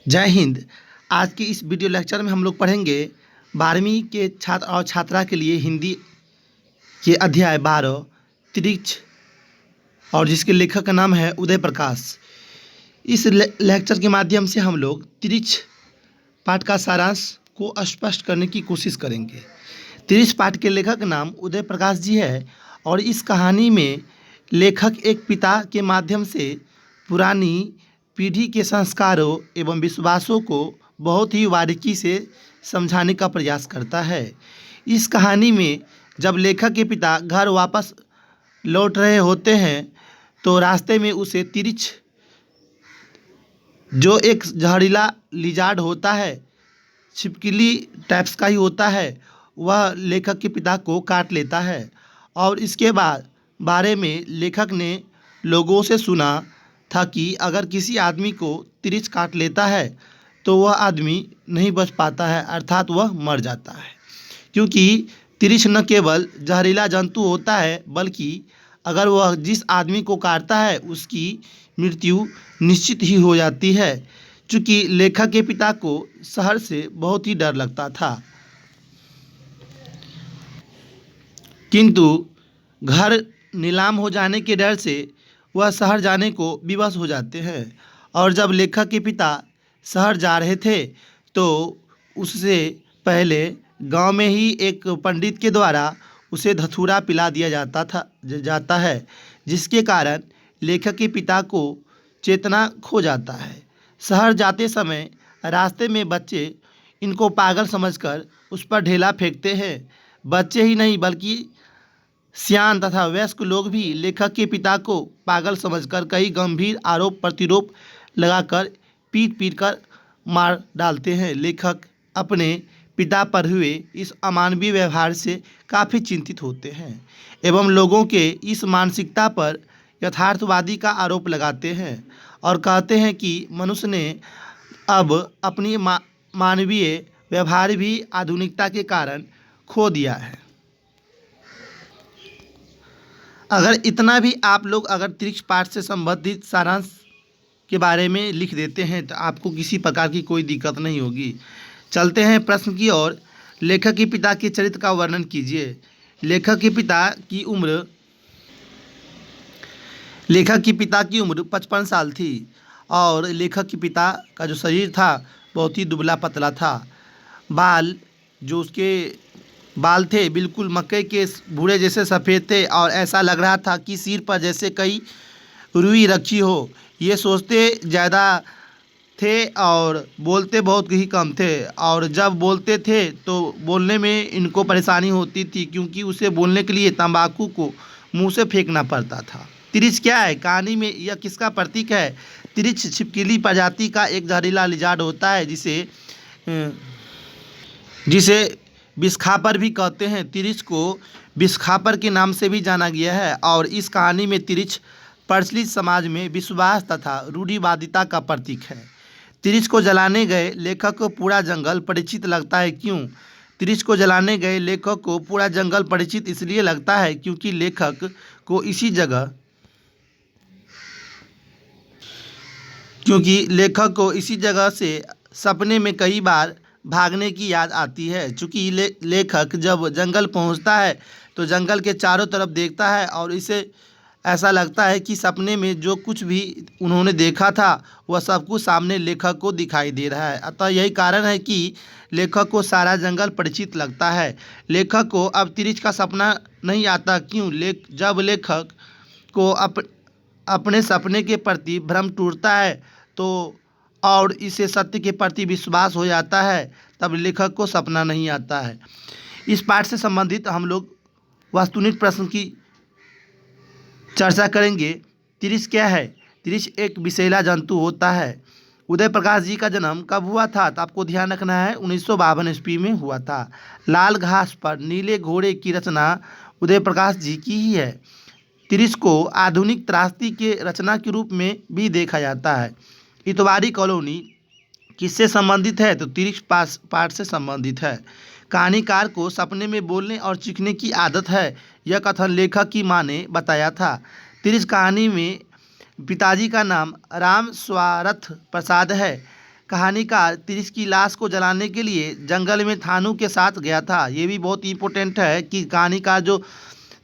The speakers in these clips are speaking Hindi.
जय हिंद। आज की इस वीडियो लेक्चर में हम लोग पढ़ेंगे 12वीं के छात्र और छात्रा के लिए हिंदी के अध्याय 12 त्रिच, और जिसके लेखक का नाम है उदय प्रकाश। इस लेक्चर के माध्यम से हम लोग त्रिच पाठ का सारांश को स्पष्ट करने की कोशिश करेंगे। त्रिच पाठ के लेखक का नाम उदय प्रकाश जी है, और इस कहानी में लेखक एक पिता के माध्यम से पुरानी पीढ़ी के संस्कारों एवं विश्वासों को बहुत ही बारीकी से समझाने का प्रयास करता है। इस कहानी में जब लेखक के पिता घर वापस लौट रहे होते हैं तो रास्ते में उसे त्रिच, जो एक जहरीला लिजार्ड होता है, छिपकली टाइप्स का ही होता है, वह लेखक के पिता को काट लेता है। और इसके बारे में लेखक ने लोगों से सुना था कि अगर किसी आदमी को त्रिच काट लेता है तो वह आदमी नहीं बच पाता है, अर्थात वह मर जाता है। क्योंकि त्रिच न केवल जहरीला जंतु होता है, बल्कि अगर वह जिस आदमी को काटता है उसकी मृत्यु निश्चित ही हो जाती है। चूँकि लेखक के पिता को शहर से बहुत ही डर लगता था, किंतु घर नीलाम हो जाने के डर से वह शहर जाने को विवश हो जाते हैं। और जब लेखक के पिता शहर जा रहे थे तो उससे पहले गांव में ही एक पंडित के द्वारा उसे धतूरा पिला दिया जाता है, जिसके कारण लेखक के पिता को चेतना खो जाता है। शहर जाते समय रास्ते में बच्चे इनको पागल समझकर उस पर ढेला फेंकते हैं। बच्चे ही नहीं बल्कि सियान तथा वयस्क लोग भी लेखक के पिता को पागल समझकर कई गंभीर आरोप प्रतिरोप लगाकर पीट कर मार डालते हैं। लेखक अपने पिता पर हुए इस अमानवीय व्यवहार से काफ़ी चिंतित होते हैं एवं लोगों के इस मानसिकता पर यथार्थवादी का आरोप लगाते हैं और कहते हैं कि मनुष्य ने अब अपनी मानवीय व्यवहार भी आधुनिकता के कारण खो दिया है। अगर इतना भी आप लोग अगर त्रिच पाठ से संबंधित सारांश के बारे में लिख देते हैं तो आपको किसी प्रकार की कोई दिक्कत नहीं होगी। चलते हैं प्रश्न की ओर। लेखक के पिता के चरित्र का वर्णन कीजिए। लेखक के पिता की उम्र 55 साल थी और लेखक के पिता का जो शरीर था बहुत ही दुबला पतला था। जो उसके बाल थे बिल्कुल मक्के के भूरे जैसे सफ़ेद थे और ऐसा लग रहा था कि सिर पर जैसे कई रुई रखी हो। ये सोचते ज़्यादा थे और बोलते बहुत ही कम थे, और जब बोलते थे तो बोलने में इनको परेशानी होती थी क्योंकि उसे बोलने के लिए तंबाकू को मुंह से फेंकना पड़ता था। त्रिच क्या है? कहानी में यह किसका प्रतीक है? त्रिच छिपकली प्रजाति का एक जहरीला लिजार्ड होता है जिसे विषखापर भी कहते हैं। त्रिच को विषखापर के नाम से भी जाना गया है और इस कहानी में त्रिच प्रचलित समाज में विश्वास तथा रूढ़िवादिता का प्रतीक है। त्रिच को जलाने गए लेखक को पूरा जंगल परिचित लगता है। क्यों? त्रिच को जलाने गए लेखक को पूरा जंगल परिचित इसलिए लगता है क्योंकि लेखक को इसी जगह से सपने में कई बार भागने की याद आती है। चूँकि लेखक जब जंगल पहुंचता है तो जंगल के चारों तरफ देखता है और इसे ऐसा लगता है कि सपने में जो कुछ भी उन्होंने देखा था वह सब कुछ सामने लेखक को दिखाई दे रहा है। अतः यही कारण है कि लेखक को सारा जंगल परिचित लगता है। लेखक को अब त्रिच का सपना नहीं आता। क्यों? जब लेखक को अपने सपने के प्रति भ्रम टूटता है तो और इसे सत्य के प्रति विश्वास हो जाता है, तब लेखक को सपना नहीं आता है। इस पाठ से संबंधित हम लोग वस्तुनिष्ठ प्रश्न की चर्चा करेंगे। त्रिच क्या है? त्रिच एक विषैला जंतु होता है। उदय प्रकाश जी का जन्म कब हुआ था? तो आपको ध्यान रखना है 1952 ईस्वी में हुआ था। लाल घास पर नीले घोड़े की रचना उदय प्रकाश जी की ही है। त्रिच को आधुनिक त्रासदी के रचना के रूप में भी देखा जाता है। इतवारी कॉलोनी किससे संबंधित है? तो त्रिच पाठ से संबंधित है। कहानीकार को सपने में बोलने और चीखने की आदत है, यह कथन लेखक की मां ने बताया था। त्रिच कहानी में पिताजी का नाम राम स्वारथ प्रसाद है। कहानीकार तिरिश की लाश को जलाने के लिए जंगल में थानू के साथ गया था। ये भी बहुत इंपॉर्टेंट है कि कहानीकार जो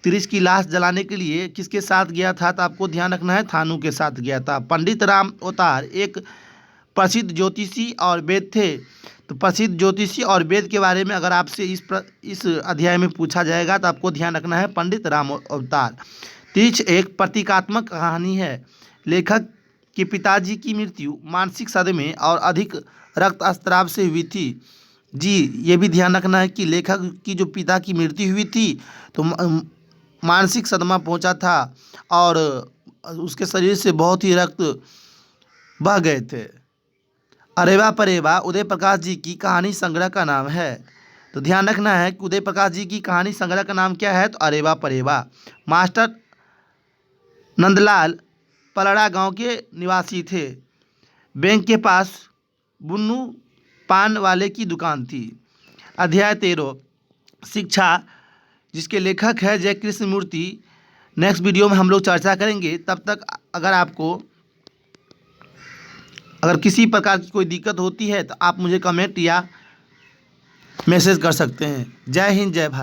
तिरिश की लाश जलाने के लिए किसके साथ गया था, तो आपको ध्यान रखना है, थानू के साथ गया था। पंडित राम अवतार एक प्रसिद्ध ज्योतिषी और वेद थे। तो प्रसिद्ध ज्योतिषी और वेद के बारे में अगर आपसे इस अध्याय में पूछा जाएगा तो आपको ध्यान रखना है पंडित राम अवतार। तिरिश एक प्रतीकात्मक कहानी है। लेखक के पिताजी की मृत्यु मानसिक सदमे और अधिक रक्तस्राव से हुई थी। जी, ये भी ध्यान रखना है कि लेखक की जो पिता की मृत्यु हुई थी तो मानसिक सदमा पहुंचा था और उसके शरीर से बहुत ही रक्त बह गए थे। अरेवा परेवा उदय प्रकाश जी की कहानी संग्रह का नाम है। तो ध्यान रखना है कि उदय प्रकाश जी की कहानी संग्रह का नाम क्या है, तो अरेवा परेवा। मास्टर नंदलाल पलड़ा गांव के निवासी थे। बैंक के पास बुन्नू पान वाले की दुकान थी। अध्याय 13 शिक्षा, जिसके लेखक है जय कृष्ण मूर्ति। नेक्स्ट वीडियो में हम लोग चर्चा करेंगे। तब तक अगर किसी प्रकार की कोई दिक्कत होती है तो आप मुझे कमेंट या मैसेज कर सकते हैं। जय हिंद, जय भारत।